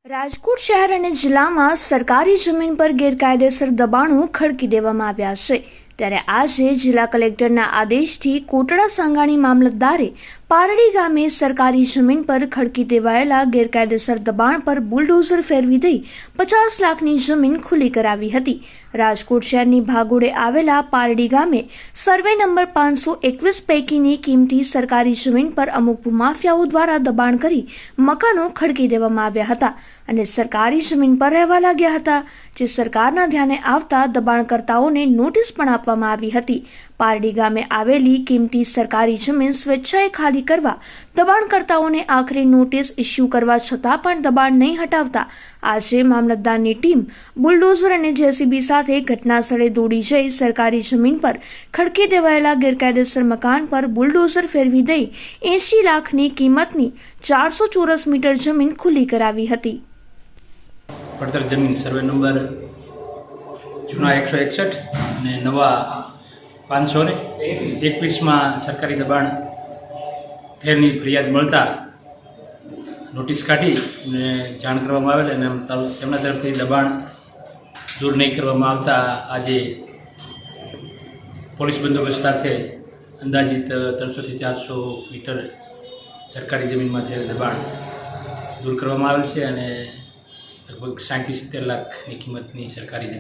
રાજકોટ શહેર અને જિલ્લામાં સરકારી જમીન પર ગેરકાયદેસર દબાણો ખડકી દેવામાં આવ્યા છે ત્યારે આજે જિલ્લા કલેક્ટરના આદેશથી કોટડા સાંગાણી મામલતદારે પારડી ગામે સરકારી જમીન પર ખડકી દેવાયેલા ગેરકાયદેસર દબાણ પર બુલડોઝર ફેરવી દઈ 50 લાખની જમીન ખુલ્લી કરાવી હતી। રાજકોટ શહેરની ભાગોળે આવેલા પારડી ગામે સર્વે નંબર 521 પૈકીની કિંમતી સરકારી જમીન પર અમુક ભૂમાફિયાઓ દ્વારા દબાણ કરી મકાનો ખડકી દેવામાં આવ્યા હતા અને સરકારી જમીન પર રહેવા લાગ્યા હતા, જે સરકારના ધ્યાને આવતા દબાણકર્તાઓને નોટિસ પણ આપવામાં આવી હતી। પારડી ગામે આવેલી કિંમતી સરકારી જમીન સ્વેચ્છાએ ખાલી કરવા દબાણકર્તાઓને આખરી નોટિસ ઇસ્યુ કરવા છતાં પણ દબાણ નહીં હટાવતા આજે મામલતદારની ટીમ બુલડોઝર અને જેસીબી સાથે ઘટનાસ્થળે દોડી જઈ સરકારી જમીન પર ખડકી દેવાયેલા ગેરકાયદેસર મકાન પર બુલડોઝર ફેરવી દઈ 80 લાખની કિંમતની 400 ચોરસ મીટર જમીન ખુલ્લી કરાવી હતી। પડતર જમીન સર્વે નંબર જૂના 161 અને નવા 521માં સરકારી દબાણ ફેરની ફરિયાદ મળતા નોટિસ કાઢી અને જાણ કરવામાં આવેલ અને તેમના તરફથી દબાણ દૂર નહીં કરવામાં આવતા આજે પોલીસ બંદોબસ્ત સાથે અંદાજિત 300 થી 400 મીટર સરકારી જમીનમાંથી દબાણ દૂર કરવામાં આવેલ છે અને લગભગ 60 થી 70 લાખની કિંમતની સરકારી